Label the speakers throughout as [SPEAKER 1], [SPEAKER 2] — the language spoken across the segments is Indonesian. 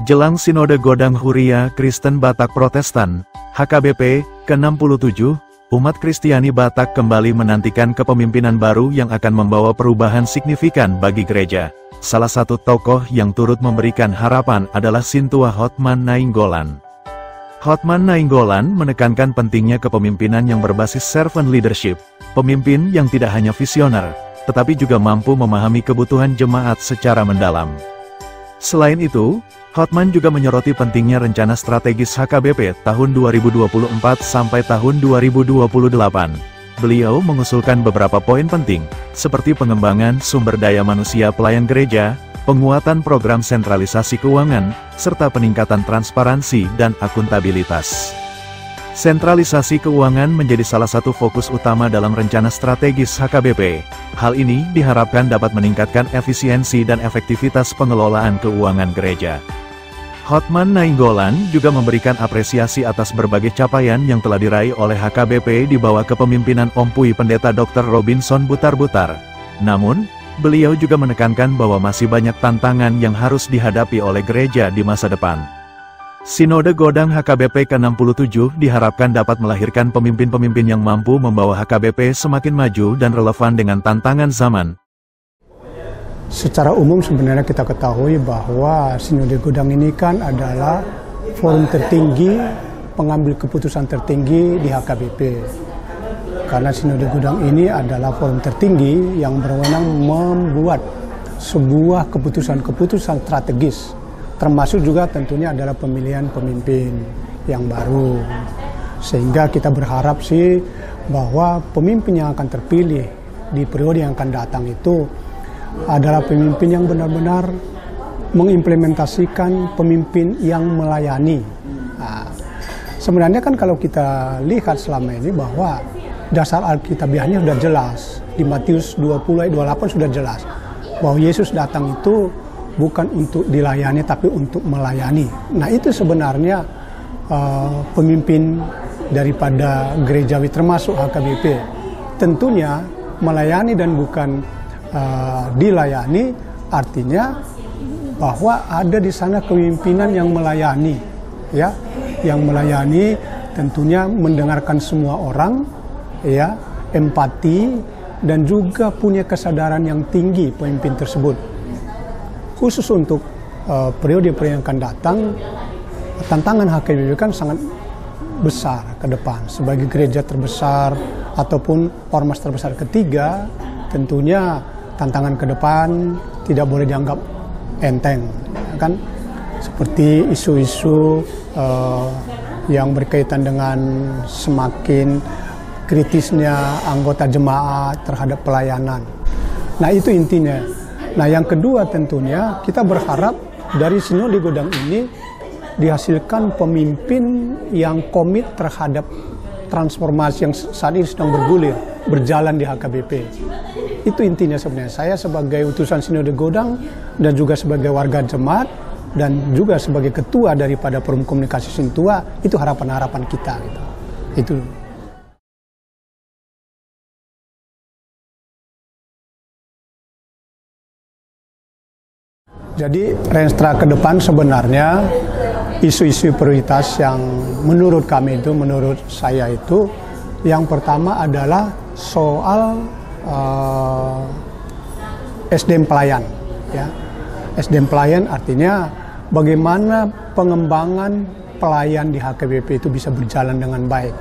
[SPEAKER 1] Jelang Sinode Godang Huria Kristen Batak Protestan, HKBP, ke-67, umat Kristiani Batak kembali menantikan kepemimpinan baru yang akan membawa perubahan signifikan bagi gereja. Salah satu tokoh yang turut memberikan harapan adalah Sintua Hotman Nainggolan. Hotman Nainggolan menekankan pentingnya kepemimpinan yang berbasis servant leadership, pemimpin yang tidak hanya visioner, tetapi juga mampu memahami kebutuhan jemaat secara mendalam. Selain itu, Hotman juga menyoroti pentingnya rencana strategis HKBP tahun 2024 sampai tahun 2028. Beliau mengusulkan beberapa poin penting, seperti pengembangan sumber daya manusia pelayan gereja, penguatan program sentralisasi keuangan, serta peningkatan transparansi dan akuntabilitas. Sentralisasi keuangan menjadi salah satu fokus utama dalam rencana strategis HKBP. Hal ini diharapkan dapat meningkatkan efisiensi dan efektivitas pengelolaan keuangan gereja. Hotman Nainggolan juga memberikan apresiasi atas berbagai capaian yang telah diraih oleh HKBP di bawah kepemimpinan Om Pui Pendeta Dr. Robinson Butar-Butar. Namun, beliau juga menekankan bahwa masih banyak tantangan yang harus dihadapi oleh gereja di masa depan. Sinode Godang HKBP ke-67 diharapkan dapat melahirkan pemimpin-pemimpin yang mampu membawa HKBP semakin maju dan relevan dengan tantangan zaman.
[SPEAKER 2] Secara umum sebenarnya kita ketahui bahwa Sinode Godang ini kan adalah forum tertinggi, pengambil keputusan tertinggi di HKBP. Karena Sinode Godang ini adalah forum tertinggi yang berwenang membuat sebuah keputusan-keputusan strategis, termasuk juga tentunya adalah pemilihan pemimpin yang baru. Sehingga kita berharap sih bahwa pemimpin yang akan terpilih di periode yang akan datang itu adalah pemimpin yang benar-benar mengimplementasikan pemimpin yang melayani. Nah, sebenarnya kan kalau kita lihat selama ini bahwa dasar Alkitabiahnya sudah jelas. Di Matius 20 ayat 28 sudah jelas bahwa Yesus datang itu bukan untuk dilayani tapi untuk melayani. Nah itu sebenarnya pemimpin daripada gerejawi termasuk HKBP. Tentunya melayani dan bukan dilayani, artinya bahwa ada di sana kepemimpinan yang melayani, ya, yang melayani tentunya mendengarkan semua orang, ya, empati dan juga punya kesadaran yang tinggi pemimpin tersebut. Khusus untuk periode-periode yang akan datang, tantangan HKBP kan sangat besar ke depan. Sebagai gereja terbesar ataupun ormas terbesar ketiga, tentunya tantangan ke depan tidak boleh dianggap enteng, kan? Seperti isu-isu yang berkaitan dengan semakin kritisnya anggota jemaat terhadap pelayanan. Nah itu intinya. Nah yang kedua tentunya kita berharap dari Sinode Godang ini dihasilkan pemimpin yang komit terhadap transformasi yang saat ini sedang berjalan di HKBP. Itu intinya sebenarnya. Saya sebagai utusan Sinode Godang dan juga sebagai warga jemaat dan juga sebagai ketua daripada Forum Komunikasi Sintua, itu harapan-harapan kita. Gitu. Itu. Jadi Renstra ke depan sebenarnya isu-isu prioritas yang menurut kami itu, menurut saya itu, yang pertama adalah soal SDM pelayan, ya. SDM pelayan artinya bagaimana pengembangan pelayan di HKBP itu bisa berjalan dengan baik.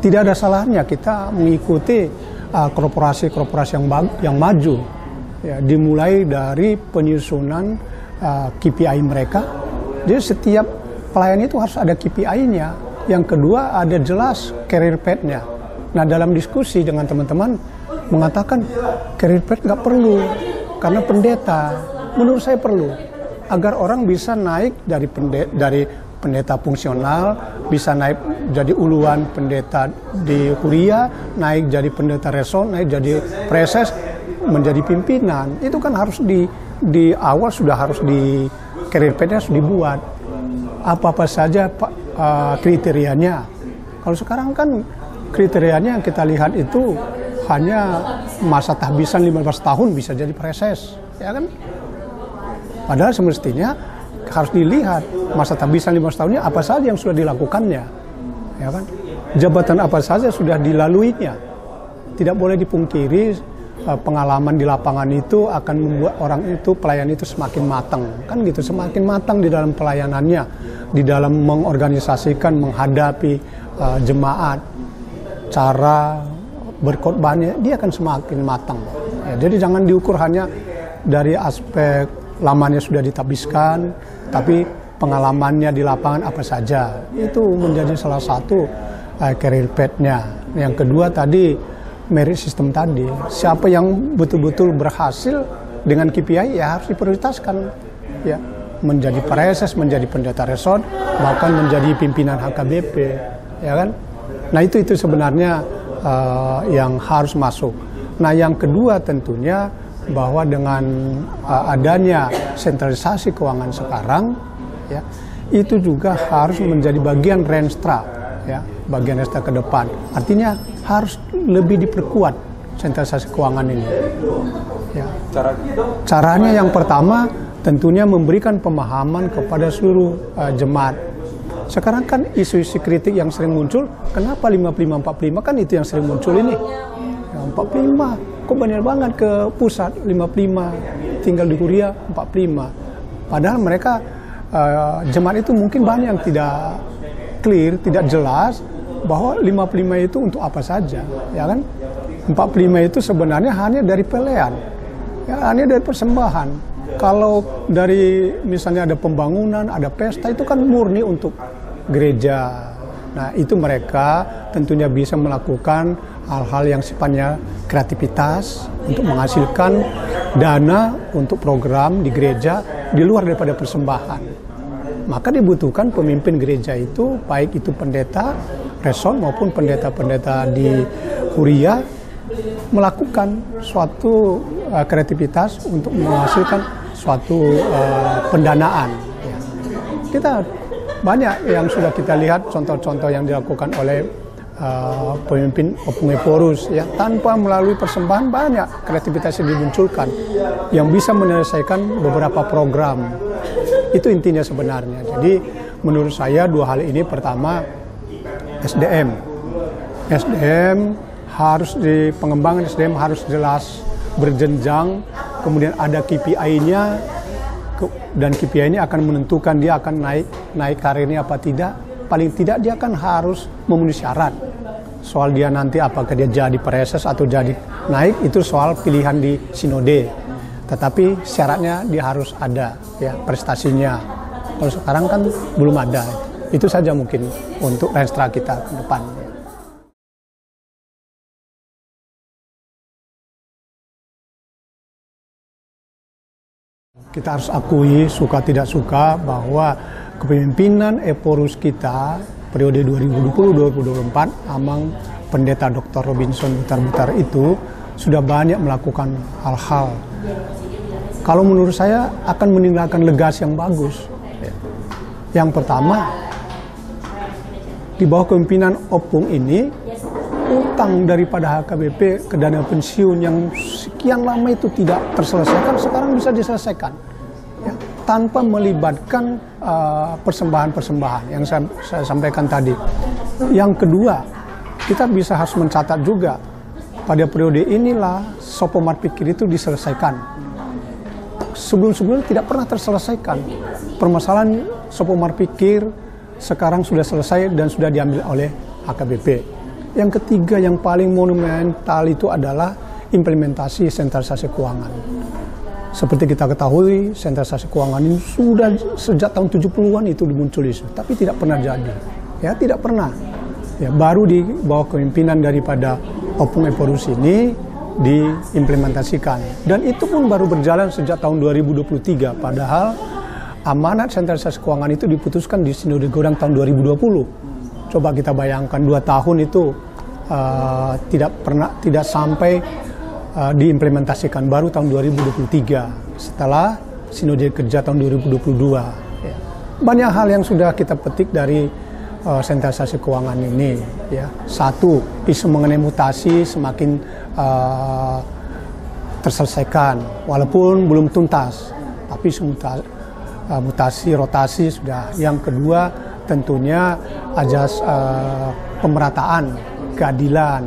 [SPEAKER 2] Tidak ada salahnya kita mengikuti korporasi-korporasi yang maju, ya, dimulai dari penyusunan KPI mereka. Jadi setiap pelayan itu harus ada KPI-nya. Yang kedua ada jelas career path-nya. Nah dalam diskusi dengan teman-teman mengatakan career path nggak perlu karena pendeta, menurut saya perlu agar orang bisa naik dari pendeta fungsional, bisa naik jadi uluan pendeta di Huria, naik jadi pendeta resol, naik jadi preses, menjadi pimpinan. Itu kan harus di awal sudah harus di career path-nya harus dibuat. Apa-apa saja kriterianya. Kalau sekarang kan kriterianya yang kita lihat itu hanya masa tahbisan 15 tahun bisa jadi preses, ya kan? Padahal semestinya harus dilihat masa tabisan 15 tahunnya apa saja yang sudah dilakukannya, ya kan? Jabatan apa saja sudah dilaluinya. Tidak boleh dipungkiri pengalaman di lapangan itu akan membuat orang itu, pelayan itu semakin matang, kan gitu, semakin matang di dalam pelayanannya, di dalam mengorganisasikan, menghadapi jemaat, cara berkhotbahnya, dia akan semakin matang. Ya, jadi jangan diukur hanya dari aspek lamanya sudah ditabiskan, tapi pengalamannya di lapangan apa saja. Itu menjadi salah satu career path-nya. Yang kedua tadi, merit system tadi. Siapa yang betul-betul berhasil dengan KPI ya harus diprioritaskan. Ya, menjadi pareses, menjadi pendeta resort, bahkan menjadi pimpinan HKBP, ya kan? Nah itu sebenarnya yang harus masuk. Nah yang kedua tentunya bahwa dengan adanya sentralisasi keuangan sekarang, ya, itu juga harus menjadi bagian Renstra, ya, bagian Renstra ke depan. Artinya harus lebih diperkuat sentralisasi keuangan ini. Ya. Caranya yang pertama tentunya memberikan pemahaman kepada seluruh jemaat. Sekarang kan isu-isu kritik yang sering muncul, kenapa 55-45 kan itu yang sering muncul ini. Ya, 45, kok banyak banget ke pusat 55, tinggal di Huria 45. Padahal mereka jemaat itu mungkin banyak yang tidak clear, tidak jelas bahwa 55 itu untuk apa saja, ya kan? 45 itu sebenarnya hanya dari pelean, ya, hanya dari persembahan. Kalau dari misalnya ada pembangunan, ada pesta, itu kan murni untuk gereja. Nah itu mereka tentunya bisa melakukan hal-hal yang sifatnya kreativitas untuk menghasilkan dana untuk program di gereja di luar daripada persembahan. Maka dibutuhkan pemimpin gereja itu, baik itu pendeta resort maupun pendeta-pendeta di Huria, melakukan suatu kreativitas untuk menghasilkan suatu pendanaan. Ya. Kita banyak yang sudah kita lihat contoh-contoh yang dilakukan oleh pemimpin Opung Eporus, ya, tanpa melalui persembahan banyak kreativitas yang dimunculkan yang bisa menyelesaikan beberapa program. Itu intinya sebenarnya. Jadi menurut saya dua hal ini, pertama SDM harus di pengembangan SDM harus jelas berjenjang, kemudian ada KPI-nya, dan KPI ini akan menentukan dia akan naik karirnya apa tidak. Paling tidak dia akan harus memenuhi syarat. Soal dia nanti apakah dia jadi pareses atau jadi naik, itu soal pilihan di sinode. Tetapi syaratnya dia harus ada, ya, prestasinya. Kalau sekarang kan belum ada. Itu saja mungkin untuk Renstra kita ke depan. Kita harus akui, suka tidak suka, bahwa kepemimpinan Eporus kita periode 2020-2024, Amang Pendeta Dr. Robinson Butar-Butar itu sudah banyak melakukan hal-hal. Kalau menurut saya akan meninggalkan legasi yang bagus. Yang pertama, di bawah kepemimpinan Opung ini, utang daripada HKBP ke dana pensiun yang sekian lama itu tidak terselesaikan, sekarang bisa diselesaikan, ya, tanpa melibatkan persembahan-persembahan yang saya sampaikan tadi. Yang kedua, kita bisa harus mencatat juga pada periode inilah Sopomar Pikir itu diselesaikan. Sebelum-sebelumnya tidak pernah terselesaikan. Permasalahan Sopomar Pikir sekarang sudah selesai dan sudah diambil oleh HKBP. Yang ketiga yang paling monumental itu adalah implementasi sentralisasi keuangan. Seperti kita ketahui, sentralisasi keuangan ini sudah sejak tahun 70-an itu muncul isu, tapi tidak pernah jadi. Ya, tidak pernah. Ya, baru di bawah kepemimpinan daripada Opung Eporus ini diimplementasikan. Dan itu pun baru berjalan sejak tahun 2023, padahal amanat sentralisasi keuangan itu diputuskan di Sinode Godang tahun 2020. Coba kita bayangkan 2 tahun itu tidak sampai diimplementasikan, baru tahun 2023 setelah Sinode Kerja tahun 2022. Ya. Banyak hal yang sudah kita petik dari sentralisasi keuangan ini. Ya. Satu, isu mengenai mutasi semakin terselesaikan, walaupun belum tuntas, tapi mutasi, rotasi sudah. Yang kedua tentunya ajas pemerataan, keadilan.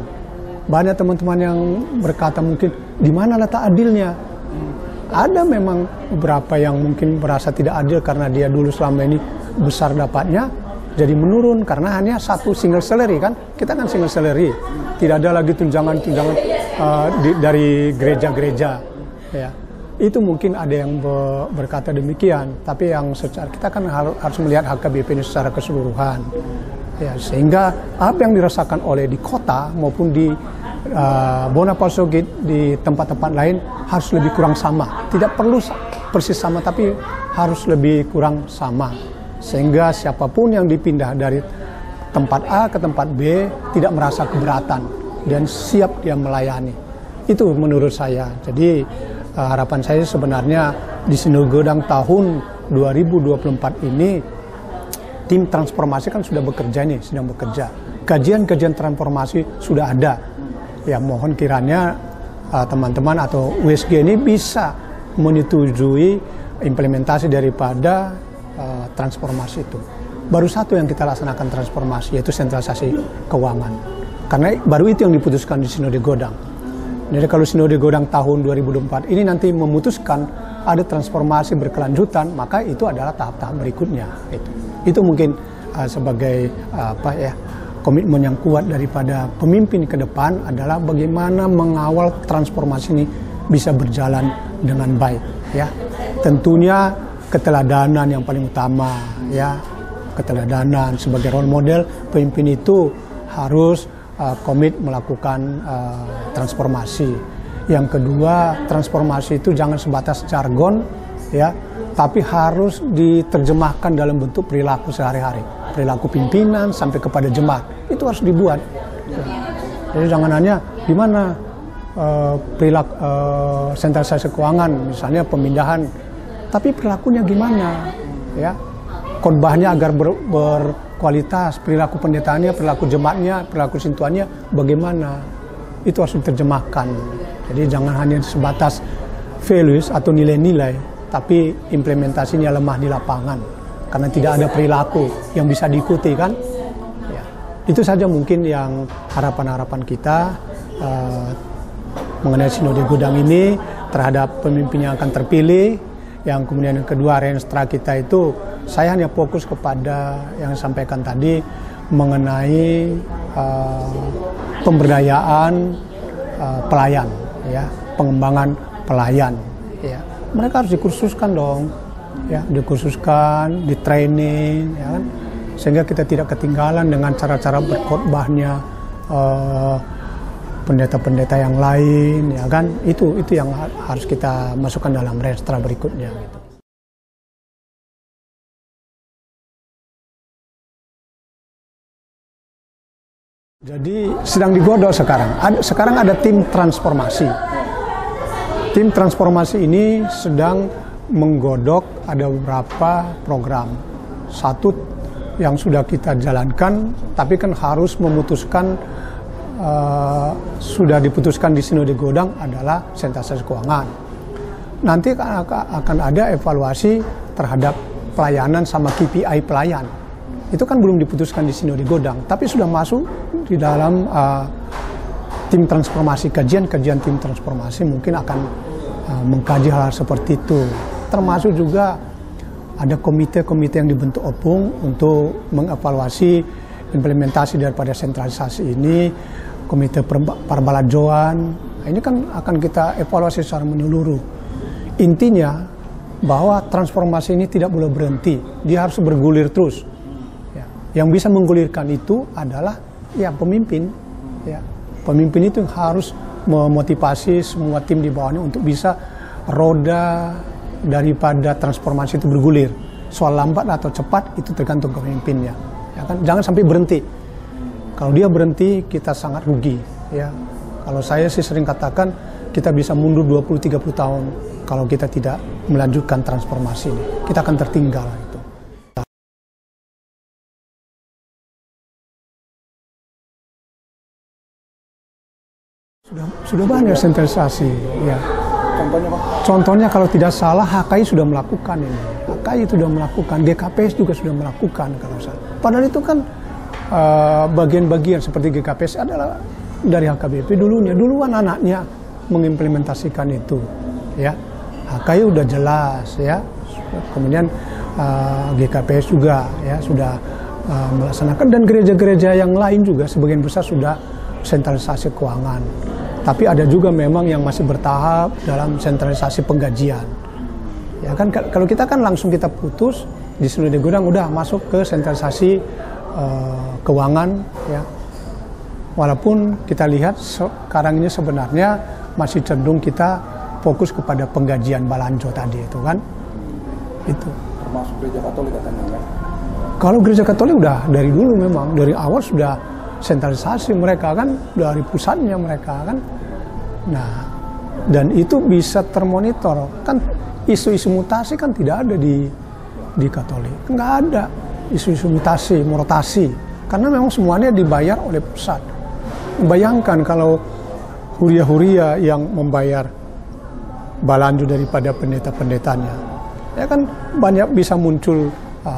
[SPEAKER 2] Banyak teman-teman yang berkata mungkin di mana letak adilnya? Ada memang beberapa yang mungkin merasa tidak adil karena dia dulu selama ini besar dapatnya, jadi menurun karena hanya satu single salary kan. Kita kan single salary, tidak ada lagi tunjangan-tunjangan dari gereja-gereja. Ya. Itu mungkin ada yang berkata demikian, tapi yang secara kita kan harus melihat HKBP ini secara keseluruhan. Ya, sehingga apa yang dirasakan oleh di kota maupun di Bonaparte di tempat-tempat lain harus lebih kurang sama. Tidak perlu persis sama, tapi harus lebih kurang sama. Sehingga siapapun yang dipindah dari tempat A ke tempat B tidak merasa keberatan dan siap dia melayani. Itu menurut saya. Jadi harapan saya sebenarnya di Sinode Godang tahun 2024 ini tim transformasi kan sudah bekerja nih, sedang bekerja. Kajian-kajian transformasi sudah ada. Ya mohon kiranya teman-teman atau USG ini bisa menyetujui implementasi daripada transformasi itu. Baru satu yang kita laksanakan transformasi, yaitu sentralisasi keuangan. Karena baru itu yang diputuskan di Sinode Godang. Jadi kalau Sinode Godang tahun 2024 ini nanti memutuskan ada transformasi berkelanjutan, maka itu adalah tahap-tahap berikutnya. Itu mungkin sebagai komitmen yang kuat daripada pemimpin ke depan adalah bagaimana mengawal transformasi ini bisa berjalan dengan baik. Ya, tentunya keteladanan yang paling utama. Ya, keteladanan sebagai role model pemimpin itu harus komit melakukan transformasi. Yang kedua, transformasi itu jangan sebatas jargon, ya, tapi harus diterjemahkan dalam bentuk perilaku sehari-hari. Perilaku pimpinan sampai kepada jemaat itu harus dibuat. Jadi jangan hanya di mana perilaku sentralisasi keuangan, misalnya pemindahan, tapi perilakunya gimana, ya, khotbahnya agar berkualitas, perilaku pendetaannya, perilaku jemaatnya, perilaku sintuannya bagaimana, itu harus diterjemahkan. Jadi jangan hanya sebatas values atau nilai-nilai, tapi implementasinya lemah di lapangan. Karena tidak ada perilaku yang bisa diikuti kan. Ya, itu saja mungkin yang harapan-harapan kita mengenai Sinode Godang ini terhadap pemimpin yang akan terpilih. Yang kemudian yang kedua, renstra kita itu saya hanya fokus kepada yang disampaikan tadi mengenai pemberdayaan pelayan, ya, pengembangan pelayan. Ya. Mereka harus dikursuskan dong. Ya, dikursuskan, di training, ya kan? Sehingga kita tidak ketinggalan dengan cara-cara berkhotbahnya pendeta-pendeta yang lain, ya kan? Itu yang harus kita masukkan dalam renstra berikutnya. Gitu. Jadi sedang digodok sekarang. Sekarang ada tim transformasi. Tim transformasi ini sedang menggodok ada beberapa program. Satu yang sudah kita jalankan, tapi kan harus memutuskan, sudah diputuskan di Sinode Godang adalah sentralisasi keuangan. Nanti akan ada evaluasi terhadap pelayanan sama KPI pelayan. Itu kan belum diputuskan di Sinode Godang, tapi sudah masuk di dalam tim transformasi, kajian tim transformasi mungkin akan mengkaji hal seperti itu. Termasuk juga ada komite-komite yang dibentuk Opung untuk mengevaluasi implementasi daripada sentralisasi ini, komite perbalajoan. Ini kan akan kita evaluasi secara menyeluruh. Intinya bahwa transformasi ini tidak boleh berhenti, dia harus bergulir terus. Ya. Yang bisa menggulirkan itu adalah ya pemimpin. Ya. Pemimpin itu harus memotivasi semua tim di bawahnya untuk bisa roda daripada transformasi itu bergulir. Soal lambat atau cepat itu tergantung pemimpinnya. Ya kan? Jangan sampai berhenti. Kalau dia berhenti kita sangat rugi. Ya. Kalau saya sih sering katakan kita bisa mundur 20-30 tahun kalau kita tidak melanjutkan transformasi ini. Kita akan tertinggal. Itu. Sudah banyak sentralisasi. Ya. Contohnya kalau tidak salah HKI sudah melakukan ini. HKI HKI sudah melakukan, GKPS juga sudah melakukan kalau saya. Padahal itu kan bagian-bagian seperti GKPS adalah dari HKBP duluan anaknya mengimplementasikan itu, ya. HKI udah jelas, ya. Kemudian GKPS juga, ya, sudah melaksanakan, dan gereja-gereja yang lain juga sebagian besar sudah sentralisasi keuangan. Tapi ada juga memang yang masih bertahap dalam sentralisasi penggajian. Ya kan, kalau kita kan langsung kita putus di Sinode Godang udah masuk ke sentralisasi keuangan, ya. Walaupun kita lihat sekarang ini sebenarnya masih cenderung kita fokus kepada penggajian balanjo tadi itu kan. Itu.
[SPEAKER 3] Termasuk gereja Katolik katanya kan?
[SPEAKER 2] Kalau gereja Katolik udah dari dulu memang, dari awal sudah sentralisasi mereka kan, dari pusatnya mereka kan. Nah, dan itu bisa termonitor. Kan isu-isu mutasi kan tidak ada di Katolik. Nggak ada isu-isu mutasi, rotasi. Karena memang semuanya dibayar oleh pusat. Bayangkan kalau huria-huria yang membayar balanjo daripada pendeta-pendetanya. Ya kan banyak bisa muncul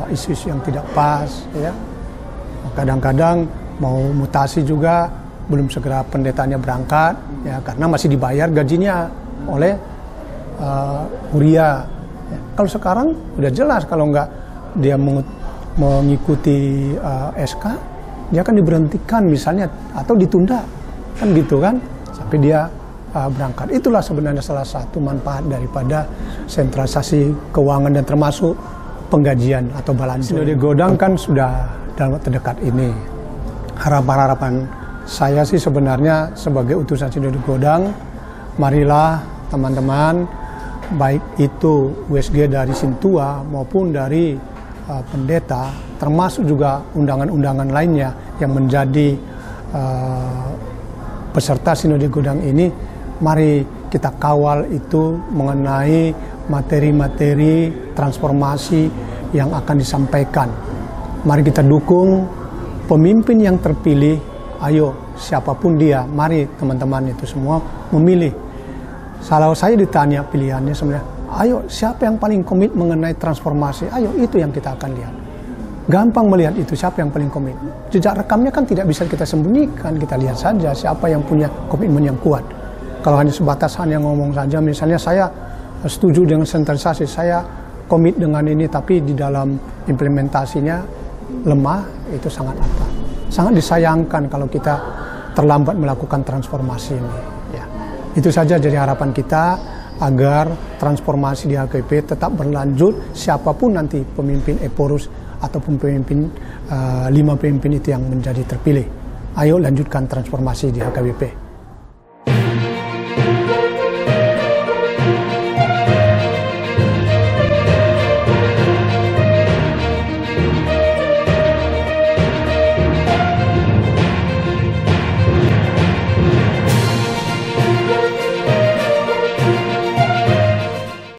[SPEAKER 2] isu-isu yang tidak pas, ya. Kadang-kadang mau mutasi juga belum segera pendetanya berangkat, ya, karena masih dibayar gajinya oleh huria. Ya. Kalau sekarang udah jelas kalau nggak dia mengikuti SK, dia akan diberhentikan misalnya atau ditunda, kan gitu kan, sampai dia berangkat. Itulah sebenarnya salah satu manfaat daripada sentralisasi keuangan dan termasuk penggajian atau balanjo. Sinode Godang kan sudah dalam waktu terdekat ini. Harapan-harapan saya sih sebenarnya sebagai utusan Sinode Godang, marilah teman-teman, baik itu USG dari Sintua maupun dari pendeta, termasuk juga undangan-undangan lainnya yang menjadi peserta Sinode Godang ini, mari kita kawal itu mengenai materi-materi transformasi yang akan disampaikan. Mari kita dukung pemimpin yang terpilih. Ayo, siapapun dia, mari teman-teman itu semua memilih. Kalau saya ditanya pilihannya sebenarnya, ayo siapa yang paling komit mengenai transformasi, ayo itu yang kita akan lihat. Gampang melihat itu, siapa yang paling komit. Jejak rekamnya kan tidak bisa kita sembunyikan, kita lihat saja siapa yang punya komitmen yang kuat. Kalau hanya sebatas hanya ngomong saja, misalnya saya setuju dengan sentralisasi, saya komit dengan ini, tapi di dalam implementasinya lemah, itu sangat apa? Sangat disayangkan kalau kita terlambat melakukan transformasi ini. Ya. Itu saja jadi harapan kita agar transformasi di HKBP tetap berlanjut, siapapun nanti pemimpin Eporus ataupun pemimpin 5 pemimpin itu yang menjadi terpilih. Ayo lanjutkan transformasi di HKBP.